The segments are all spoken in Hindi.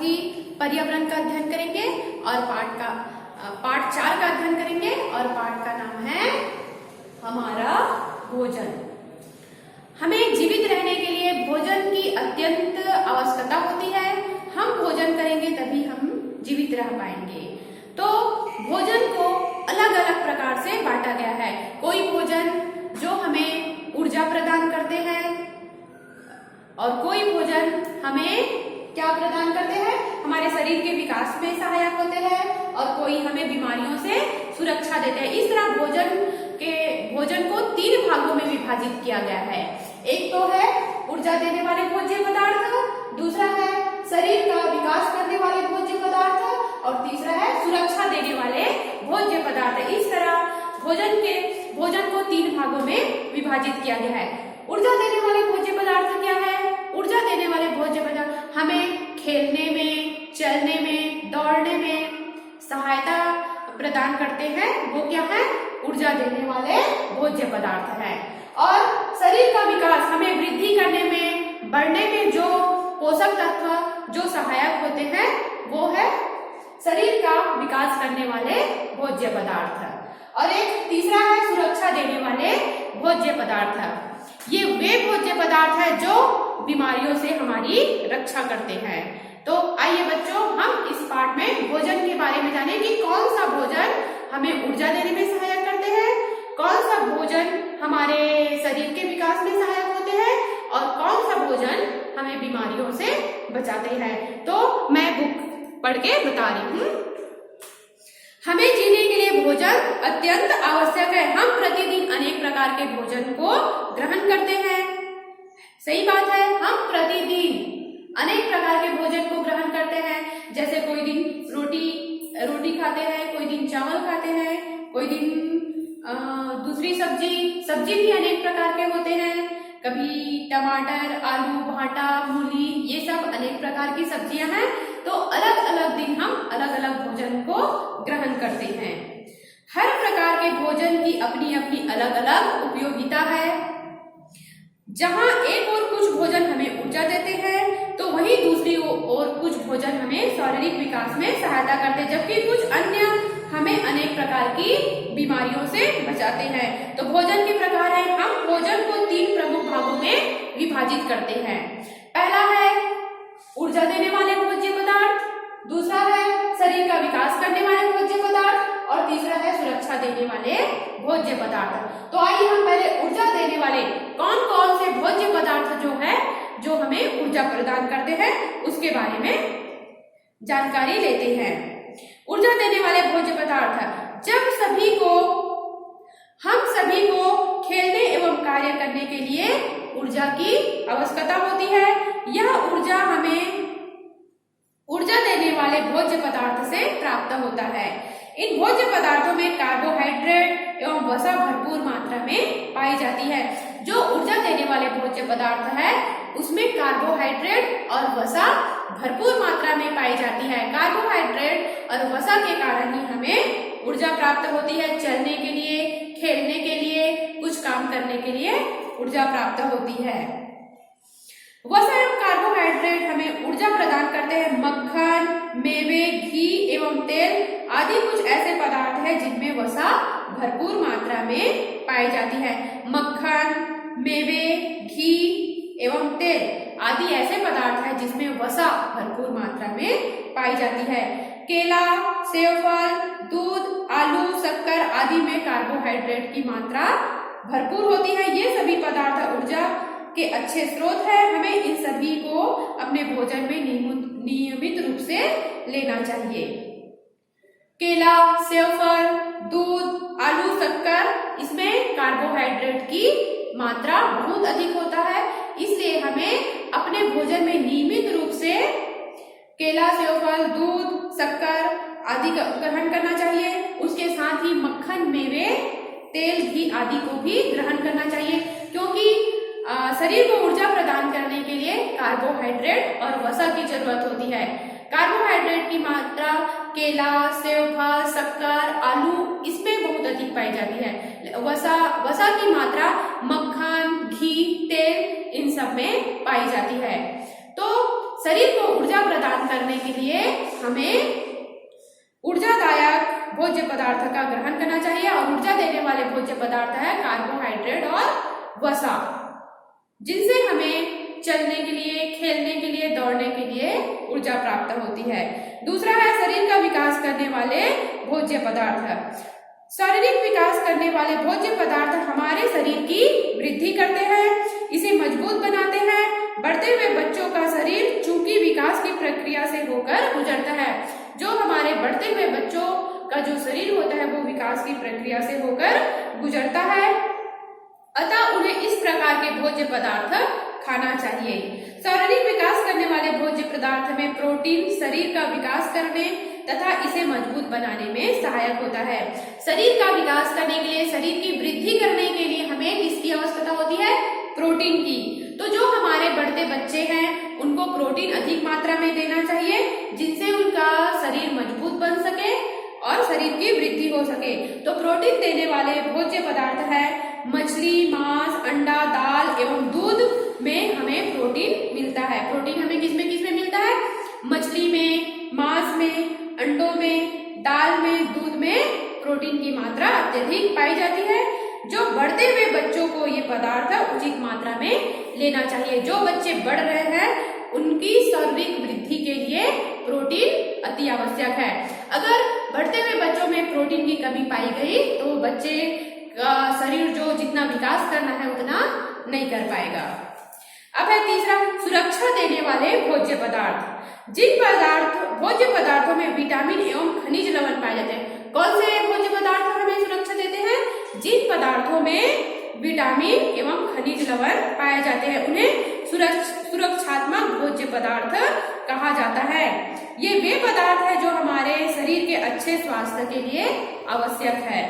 ही पर्यावरण का अध्ययन करेंगे और पाठ 4 का अध्ययन करेंगे और पाठ का नाम है हमारा भोजन। हमें जीवित रहने के लिए भोजन की अत्यंत आवश्यकता होती है। हम भोजन करेंगे तभी हम जीवित रह पाएंगे। तो भोजन को अलग अलग प्रकार से बांटा गया है। कोई भोजन जो हमें ऊर्जा प्रदान करते हैं और कोई भोजन हमें क्या प्रदान करते हैं, हमारे शरीर के विकास में सहायक होते हैं और कोई हमें बीमारियों से सुरक्षा देते हैं। इस तरह भोजन को 3 भागों में विभाजित किया गया है। एक तो है ऊर्जा देने वाले भोज्य पदार्थ, दूसरा है शरीर का विकास करने वाले भोज्य पदार्थ और तीसरा है सुरक्षा देने वाले भोज्य पदार्थ। इस तरह भोजन को 3 भागों में विभाजित किया गया है। ऊर्जा देने वाले भोज्य पदार्थ क्या है? ऊर्जा देने वाले भोज्य पदार्थ हमें खेलने में, चलने में, दौड़ने में सहायता प्रदान करते हैं। वो क्या है? ऊर्जा देने वाले भोज्य पदार्थ है। और शरीर का विकास, हमें वृद्धि करने में, बढ़ने में जो पोषक तत्व जो सहायक होते हैं वो है शरीर का विकास करने वाले भोज्य पदार्थ। और एक तीसरा है सुरक्षा देने वाले भोज्य पदार्थ। ये वे भोज्य पदार्थ है जो बीमारियों से हमारी रक्षा करते हैं। तो आइए बच्चों, हम इस पाठ में भोजन के बारे में जानें कि कौन सा भोजन हमें ऊर्जा देने में सहायक करते हैं, कौन सा भोजन हमारे शरीर के विकास में सहायक होते हैं और कौन सा भोजन हमें बीमारियों से बचाते हैं। तो मैं बुक पढ़ के बता रही हूँ। हमें जीने के लिए भोजन अत्यंत आवश्यक है। हम प्रतिदिन अनेक प्रकार के भोजन को ग्रहण करते हैं। सही बात है, हम प्रतिदिन अनेक प्रकार के भोजन को ग्रहण करते हैं। जैसे कोई दिन रोटी खाते हैं, कोई दिन चावल खाते हैं, कोई दिन दूसरी सब्जी भी अनेक प्रकार के होते हैं। कभी टमाटर, आलू, भाटा, मूली, ये सब अनेक प्रकार की सब्जियां हैं। तो अलग अलग दिन हम अलग अलग भोजन को ग्रहण करते हैं। हर प्रकार के भोजन की अपनी अपनी अलग अलग उपयोगिता है। जहां एक और कुछ भोजन हमें ऊर्जा देते हैं तो वहीं दूसरी ओर कुछ भोजन हमें शारीरिक विकास में सहायता करते हैं, जबकि कुछ अन्य हमें अनेक प्रकार की बीमारियों से बचाते हैं। तो भोजन के प्रकार है, हम भोजन को 3 प्रमुख भागों में विभाजित करते हैं। पहला है ऊर्जा देने वाले भोज्य पदार्थ, दूसरा है शरीर का विकास करने वाले भोज्य पदार्थ और तीसरा है सुरक्षा देने वाले भोज्य पदार्थ। तो आइए हम पहले ऊर्जा देने वाले कौन कौन से भोज्य पदार्थ जो हमें ऊर्जा प्रदान करते हैं उसके बारे में जानकारी लेते हैं। ऊर्जा देने वाले भोज्य पदार्थ, हम सभी को खेलने एवं कार्य करने के लिए ऊर्जा की आवश्यकता होती है। यह ऊर्जा हमें ऊर्जा देने वाले भोज्य पदार्थ से प्राप्त होता है। इन भोज्य पदार्थों में कार्बोहाइड्रेट एवं वसा भरपूर मात्रा में पाई जाती है। जो ऊर्जा देने वाले भोज्य पदार्थ है उसमें कार्बोहाइड्रेट और वसा भरपूर मात्रा में पाई जाती है। कार्बोहाइड्रेट और वसा के कारण ही हमें ऊर्जा प्राप्त होती है। चलने के लिए, खेलने के लिए, कुछ काम करने के लिए ऊर्जा प्राप्त होती है। वसा एवं कार्बोहाइड्रेट हमें ऊर्जा प्रदान करते हैं। मक्खन, मेवे, घी एवं तेल आदि कुछ ऐसे पदार्थ हैं जिनमें वसा भरपूर मात्रा में पाई जाती है। मक्खन, मेवे, घी एवं तेल आदि ऐसे पदार्थ हैं जिसमें वसा भरपूर मात्रा में पाई जाती है। केला, सेवफल, दूध, आलू, शक्कर आदि में कार्बोहाइड्रेट की मात्रा भरपूर होती है। ये सभी पदार्थ ऊर्जा के अच्छे स्रोत है। हमें इन सभी को अपने भोजन में नियमित रूप से लेना चाहिए। केला, सेवफल, दूध, आलू, शक्कर, इसमें कार्बोहाइड्रेट की मात्रा बहुत अधिक होता है, इसलिए हमें अपने भोजन में नियमित रूप से केला, सेवफल, दूध, शक्कर आदि का ग्रहण करना चाहिए। उसके साथ ही मक्खन, मेवे, तेल, घी आदि को भी ग्रहण करना चाहिए, क्योंकि शरीर को ऊर्जा प्रदान करने के लिए कार्बोहाइड्रेट और वसा की जरूरत होती है। कार्बोहाइड्रेट की मात्रा केला, सेवफल, शक्कर, आलू इसमें बहुत अधिक पाई जाती है। वसा की मात्रा मक्खन, घी, तेल इन सब में पाई जाती है। तो शरीर को ऊर्जा प्रदान करने के लिए हमें ऊर्जादायक भोज्य पदार्थ का ग्रहण करना चाहिए और ऊर्जा देने वाले भोज्य पदार्थ है कार्बोहाइड्रेट और वसा, जिनसे हमें चलने के लिए, खेलने के लिए, दौड़ने के लिए ऊर्जा प्राप्त होती है। दूसरा है शरीर का विकास करने वाले भोज्य पदार्थ। शारीरिक विकास करने वाले भोज्य पदार्थ हमारे शरीर की वृद्धि करते हैं, इसे मजबूत बनाते हैं। बढ़ते हुए बच्चों का शरीर चूंकि विकास की प्रक्रिया से होकर गुजरता है, जो हमारे बढ़ते हुए बच्चों का जो शरीर होता है वो विकास की प्रक्रिया से होकर गुजरता है, अतः उन्हें इस प्रकार के भोज्य पदार्थ खाना चाहिए। शारीरिक विकास करने वाले भोज्य पदार्थ में प्रोटीन शरीर का विकास करने तथा इसे मजबूत बनाने में सहायक होता है। शरीर का विकास करने के लिए, शरीर की वृद्धि करने के लिए हमें किसकी आवश्यकता होती है? प्रोटीन की। तो जो हमारे बढ़ते बच्चे हैं उनको प्रोटीन अधिक मात्रा में देना चाहिए, जिनसे उनका शरीर मजबूत बन सके और शरीर की वृद्धि हो सके। तो प्रोटीन देने वाले भोज्य पदार्थ है मछली, मांस, अंडा, दाल एवं दूध में हमें प्रोटीन मिलता है। प्रोटीन हमें किसमें किसमें मिलता है? मछली में, मांस में, अंडों में, दाल में, दूध में प्रोटीन की मात्रा अत्यधिक पाई जाती है। जो बढ़ते हुए बच्चों को ये पदार्थ उचित मात्रा में लेना चाहिए। जो बच्चे बढ़ रहे हैं उनकी शारीरिक वृद्धि के लिए प्रोटीन अति आवश्यक है। अगर बढ़ते हुए बच्चों में प्रोटीन की कमी पाई गई तो बच्चे का शरीर जो जितना विकास करना है उतना नहीं कर पाएगा। अब है तीसरा, सुरक्षा देने वाले भोज्य पदार्थ। जिन भोज्य पदार्थों में विटामिन एवं खनिज लवण पाए जाते हैं। कौन से भोज्य पदार्थ हमें सुरक्षा देते हैं? जिन पदार्थों में विटामिन एवं खनिज लवण पाए जाते हैं उन्हें सुरक्षात्मक भोज्य पदार्थ कहा जाता है। ये वे पदार्थ है जो हमारे शरीर के अच्छे स्वास्थ्य के लिए आवश्यक है।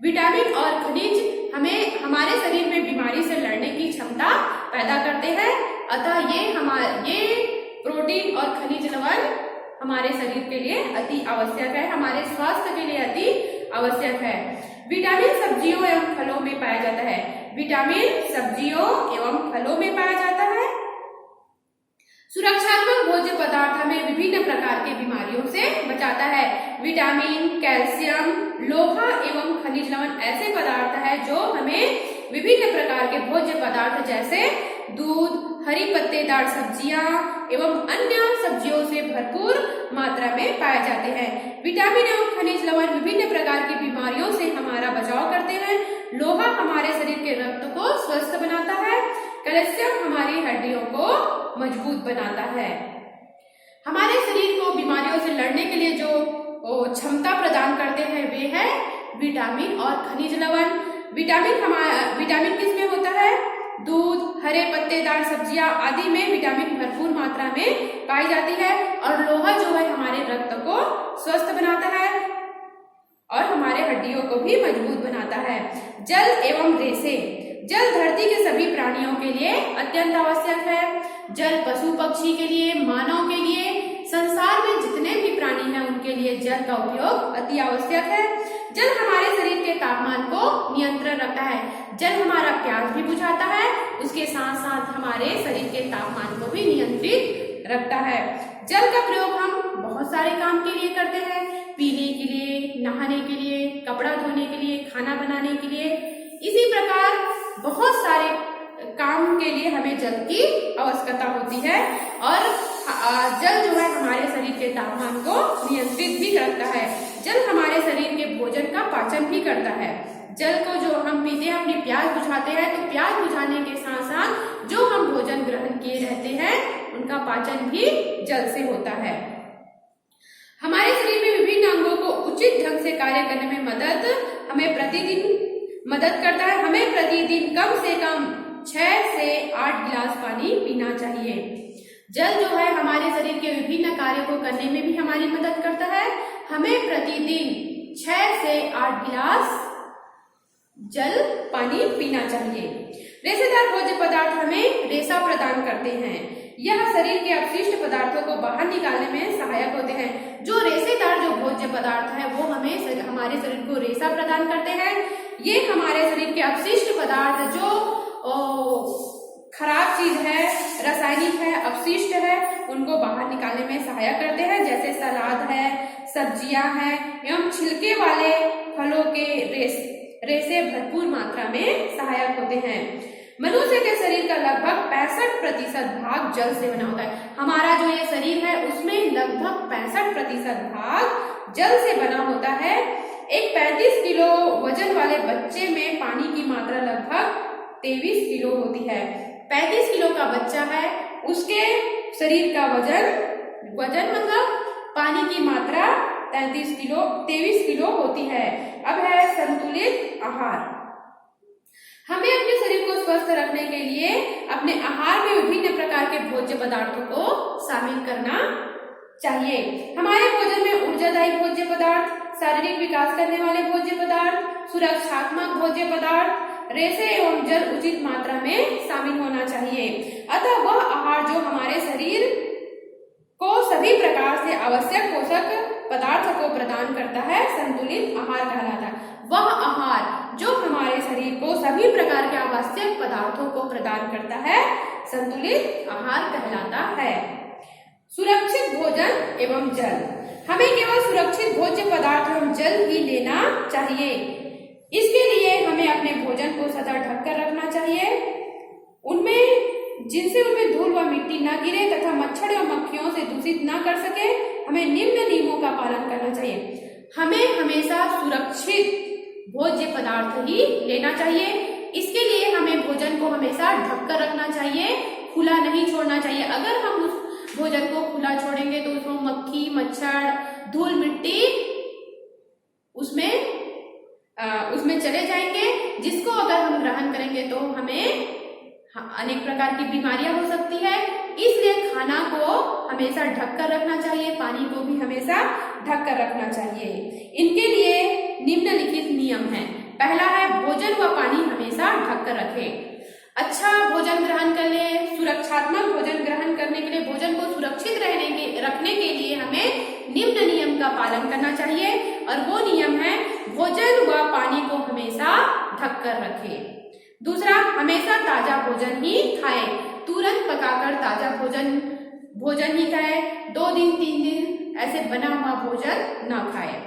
विटामिन और खनिज हमें हमारे शरीर में बीमारी से लड़ने की क्षमता पैदा करते हैं, अतः ये प्रोटीन और खनिज लवण हमारे शरीर के लिए अति आवश्यक है, हमारे स्वास्थ्य के लिए अति आवश्यक है। विटामिन सब्जियों एवं फलों में पाया जाता है। विटामिन सब्जियों एवं फलों में पाया जाता है। सुरक्षात्मक भोज्य पदार्थ हमें विभिन्न प्रकार की बीमारियों से बचाता है। विटामिन, कैल्शियम, लोहा एवं खनिज लवण ऐसे पदार्थ है जो हमें विभिन्न प्रकार के भोज्य पदार्थ जैसे दूध, हरी पत्तेदार सब्जियां एवं अन्य सब्जियों से भरपूर मात्रा में पाए जाते हैं। विटामिन एवं खनिज लवण विभिन्न प्रकार की बीमारियों से हमारा बचाव करते हैं। लोहा हमारे शरीर के रक्त को स्वस्थ बनाता है। कैल्शियम हमारी हड्डियों को मजबूत बनाता है। हमारे शरीर को बीमारियों से लड़ने के लिए जो क्षमता प्रदान करते हैं वे है विटामिन और खनिज लवण। विटामिन किसमें होता है? दूध, हरे पत्तेदार सब्जियां आदि में विटामिन भरपूर मात्रा में पाई जाती है। और लोहा जो है हमारे रक्त को स्वस्थ बनाता है और हमारे हड्डियों को भी मजबूत बनाता है। जल एवं रेसे। जल धरती के सभी प्राणियों के लिए अत्यंत आवश्यक है। जल पशु पक्षी के लिए, मानव के लिए, संसार में जितने भी प्राणी हैं उनके लिए जल का उपयोग अति आवश्यक है। जल हमारे शरीर के तापमान को नियंत्रण रखता है। जल हमारा प्यास भी बुझाता है, उसके साथ साथ हमारे शरीर के तापमान को भी नियंत्रित रखता है। जल का प्रयोग हम बहुत सारे काम के लिए करते हैं, पीने के लिए, नहाने के लिए, कपड़ा धोने के लिए, खाना बनाने के लिए। इसी प्रकार बहुत सारे काम के लिए हमें जल की आवश्यकता होती है। और जल जो है हमारे शरीर के तापमान को नियंत्रित भी करता है। जल हमारे शरीर के भोजन का पाचन भी करता है। जल को जो हम पीते हैं अपनी प्यास बुझाते हैं, तो प्यास बुझाने के साथ साथ जो हम भोजन ग्रहण किए रहते हैं उनका पाचन भी जल से होता है। हमारे शरीर में विभिन्न अंगों को उचित ढंग से कार्य करने में हमें प्रतिदिन मदद करता है। हमें प्रतिदिन कम से कम 6 से 8 गिलास पानी पीना चाहिए। जल जो है हमारे शरीर के विभिन्न कार्यों को करने में भी हमारी मदद करता है। हमें प्रतिदिन 6 से 8 गिलास जल पानी पीना चाहिए। रेशेदार भोज्य पदार्थ हमें रेशा प्रदान करते हैं। यह शरीर के अपशिष्ट पदार्थों को बाहर निकालने में सहायक होते हैं। जो रेशेदार जो भोज्य पदार्थ है वो हमारे शरीर को रेशा प्रदान करते हैं। ये हमारे शरीर के अपशिष्ट पदार्थ जो खराब चीज है, रासायनिक है, अपशिष्ट है, उनको बाहर निकालने में सहायक करते हैं। जैसे सलाद है, सब्जियां हैं एवं छिलके वाले फलों के रेशे भरपूर मात्रा में सहायक होते हैं। मनुष्य के शरीर का लगभग 65% भाग जल से बना होता है। हमारा जो ये शरीर है उसमें लगभग 65% भाग जल से बना होता है। एक 35 किलो वजन वाले बच्चे में पानी की मात्रा लगभग 23 किलो होती है। 35 किलो का बच्चा है, उसके शरीर का वजन मतलब पानी की मात्रा 23 किलो होती है। अब है संतुलित आहार। हमें अपने शरीर को स्वस्थ रखने के लिए अपने आहार में विभिन्न प्रकार के भोज्य पदार्थों को शामिल करना चाहिए। हमारे भोजन में ऊर्जादायी भोज्य पदार्थ, शारीरिक विकास करने वाले भोज्य पदार्थ, सुरक्षात्मक भोज्य पदार्थ, रेशे एवं जल उचित मात्रा में शामिल होना चाहिए। अतः वह आहार जो हमारे शरीर को सभी प्रकार से आवश्यक पोषक पदार्थ को प्रदान करता है संतुलित आहार कहलाता है। वह आहार जो हमारे शरीर को सभी प्रकार के आवश्यक पदार्थों को प्रदान करता है संतुलित आहार कहलाता है। सुरक्षित भोजन एवं जल। हमें केवल सुरक्षित भोज्य पदार्थ एवं जल ही लेना चाहिए। इसके लिए हमें अपने भोजन को सदा ढककर रखना चाहिए, जिनसे उनमें धूल व मिट्टी न गिरे तथा मच्छर एवं मक्खियों से दूषित न कर सके। हमें निम्न नियमों का पालन करना चाहिए। हमें हमेशा सुरक्षित भोज्य पदार्थ ही लेना चाहिए। इसके लिए हमें भोजन को हमेशा ढककर रखना चाहिए, खुला नहीं छोड़ना चाहिए। अगर हम उस भोजन को खुला छोड़ेंगे तो उसमें मक्खी, मच्छर, धूल, मिट्टी उसमें चले जाएंगे, जिसको अगर हम ग्रहण करेंगे तो हमें अनेक प्रकार की बीमारियां हो सकती है। इसलिए खाना को हमेशा ढककर रखना चाहिए, पानी को भी हमेशा ढककर रखना चाहिए। इनके लिए निम्नलिखित नियम है। पहला है भोजन व पानी हमेशा ढककर रखें। अच्छा भोजन ग्रहण कर ले। सुरक्षात्मक भोजन ग्रहण करने के लिए, भोजन को सुरक्षित रखने के लिए हमें निम्न नियम का पालन करना चाहिए, और वो नियम है भोजन व पानी को हमेशा ढककर रखें। दूसरा, हमेशा ताजा भोजन ही खाएं। तुरंत पकाकर ताजा भोजन ही खाएं। 2 दिन 3 दिन ऐसे बना हुआ भोजन न खाएं।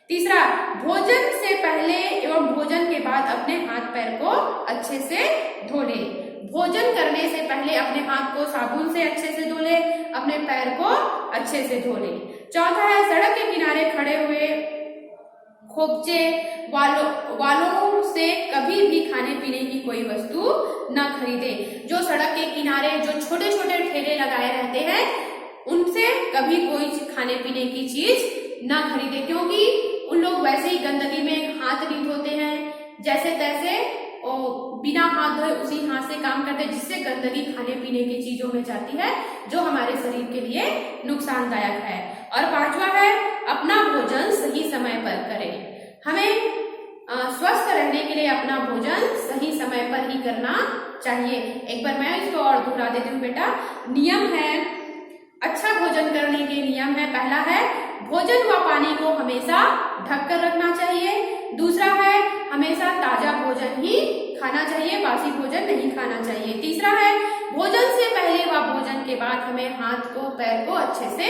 तीसरा, भोजन से पहले एवं भोजन के बाद अपने हाथ पैर को अच्छे से धो ले। भोजन करने से पहले अपने हाथ को साबुन से अच्छे से धो ले, अपने पैर को अच्छे से धो ले। चौथा है, सड़क के किनारे खड़े हुए खोपचे वालों से कभी भी खाने पीने की कोई वस्तु न खरीदे। जो सड़क के किनारे जो छोटे छोटे ठेले लगाए रहते हैं, उनसे कभी कोई खाने पीने की चीज न खरीदे, क्योंकि उन लोग वैसे ही गंदगी में हाथ नहीं धोते हैं, जैसे तैसे बिना हाथ धोए उसी हाथ से काम करते हैं, जिससे गंदगी खाने पीने की चीजों में जाती है, जो हमारे शरीर के लिए नुकसानदायक है। और पांचवा है, अपना भोजन सही समय पर करें। हमें स्वस्थ रहने के लिए अपना भोजन सही समय पर ही करना चाहिए। एक बार मैं इसको और दोहरा देती हूँ बेटा। नियम है, अच्छा भोजन करने के नियम है। पहला है, भोजन व पानी को हमेशा ढककर रखना चाहिए। दूसरा है, हमेशा ताजा भोजन ही खाना चाहिए, बासी भोजन नहीं खाना चाहिए। तीसरा है, भोजन से पहले व भोजन के बाद हमें हाथ को पैर को अच्छे से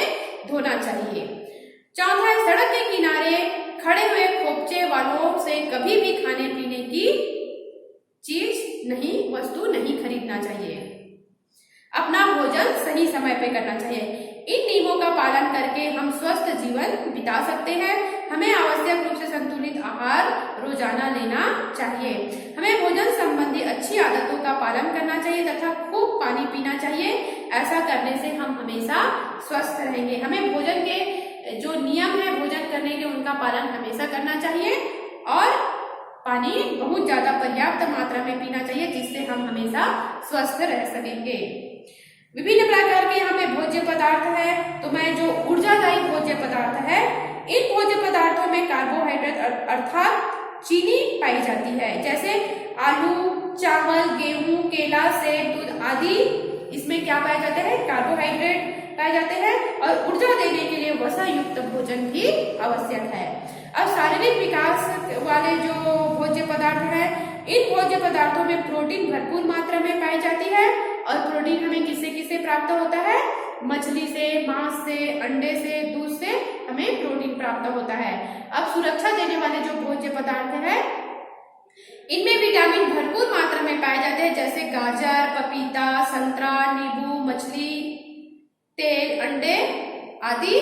धोना चाहिए। चौथा है, सड़क के किनारे खड़े हुए खोपचे वालों से कभी भी खाने पीने की वस्तु नहीं खरीदना चाहिए। अपना भोजन सही समय पे करना चाहिए। इन नियमों का पालन करके हम स्वस्थ जीवन बिता सकते हैं। हमें आवश्यक रूप से संतुलित आहार रोजाना लेना चाहिए। हमें भोजन संबंधी अच्छी आदतों का पालन करना चाहिए तथा खूब पानी पीना चाहिए। ऐसा करने से हम हमेशा स्वस्थ रहेंगे। हमें भोजन के जो नियम है भोजन करने के, उनका पालन हमेशा करना चाहिए, और पानी बहुत ज्यादा पर्याप्त मात्रा में पीना चाहिए, जिससे हम हमेशा स्वस्थ रह सकेंगे। विभिन्न प्रकार के यहाँ पे भोज्य पदार्थ है, तो मैं जो ऊर्जादायी भोज्य पदार्थ है, इन भोज्य पदार्थों में कार्बोहाइड्रेट अर्थात चीनी पाई जाती है। जैसे आलू, चावल, गेहूं, केला, सेब, दूध आदि, इसमें क्या पाए जाते हैं? कार्बोहाइड्रेट पाए जाते हैं। और ऊर्जा देने के लिए वसा युक्त भोजन भी आवश्यक है। अब शारीरिक विकास वाले जो भोज्य पदार्थ है, इन भोज्य पदार्थों में प्रोटीन भरपूर मात्रा में पाई जाती है और प्रोटीन हमें किससे किससे प्राप्त होता है? मछली से, मांस से, अंडे से, दूध से हमें प्रोटीन प्राप्त होता है। अब सुरक्षा देने वाले जो भोज्य पदार्थ है, इनमें विटामिन भरपूर मात्रा में पाए जाते हैं, जैसे गाजर, पपीता, संतरा, नींबू, मछली, तेल, अंडे आदि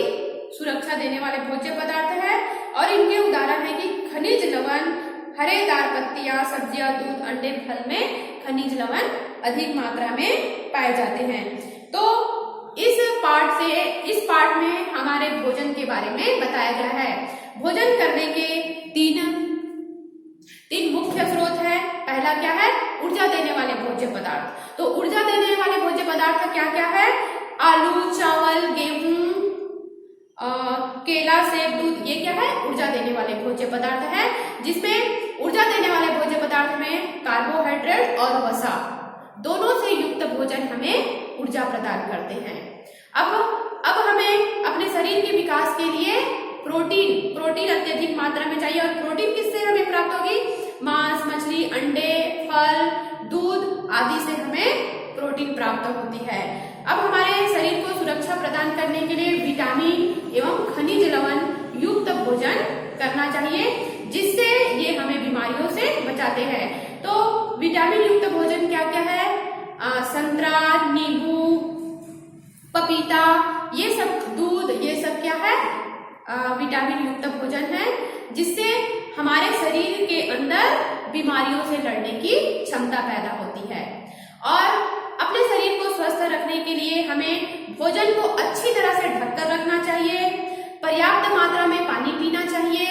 सुरक्षा देने वाले भोज्य पदार्थ है। और इनके उदाहरण है कि खनिज लवण, हरेदार पत्तियां, सब्जियां, दूध, अंडे, फल में खनिज लवण अधिक मात्रा में पाए जाते हैं। तो इस पार्ट में हमारे भोजन के बारे में बताया गया है। भोजन करने के तीन मुख्य स्रोत है। पहला क्या है? ऊर्जा देने वाले भोज्य पदार्थ। तो ऊर्जा देने वाले भोज्य पदार्थ क्या क्या है? आलू, चावल, गेहूं, केला, सेब, दूध, ये क्या है? ऊर्जा देने वाले भोज्य पदार्थ है। जिसमें ऊर्जा देने वाले भोज्य पदार्थ में कार्बोहाइड्रेट और वसा दोनों से युक्त भोजन हमें ऊर्जा प्रदान करते हैं। अब हमें अपने शरीर के विकास के लिए प्रोटीन अत्यधिक मात्रा में चाहिए। और प्रोटीन किससे हमें प्राप्त होगी? मांस, मछली, अंडे, फल, दूध आदि से हमें प्रोटीन प्राप्त होती है। अब हमारे शरीर को सुरक्षा प्रदान करने के लिए विटामिन एवं खनिज लवण युक्त भोजन करना चाहिए, जिससे ये हमें बीमारियों से बचाते हैं। तो विटामिन युक्त भोजन क्या क्या है? संतरा, नींबू, पपीता, ये सब, दूध, ये सब क्या है? विटामिन युक्त भोजन है, जिससे हमारे शरीर के अंदर बीमारियों से लड़ने की क्षमता पैदा होती है। और अपने शरीर को स्वस्थ रखने के लिए हमें भोजन को अच्छी तरह से ढककर रखना चाहिए, पर्याप्त मात्रा में पानी पीना चाहिए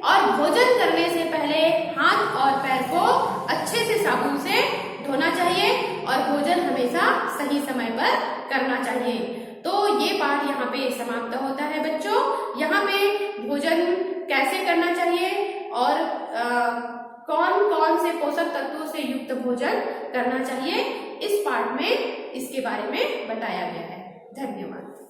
और भोजन करने से पहले हाथ और पैर को अच्छे से साबुन से धोना चाहिए और भोजन हमेशा सही समय पर करना चाहिए। तो ये पाठ यहाँ पे समाप्त होता है बच्चों। यहाँ पे भोजन कैसे करना चाहिए और कौन कौन से पोषक तत्वों से युक्त भोजन करना चाहिए, इस पाठ में इसके बारे में बताया गया है। धन्यवाद।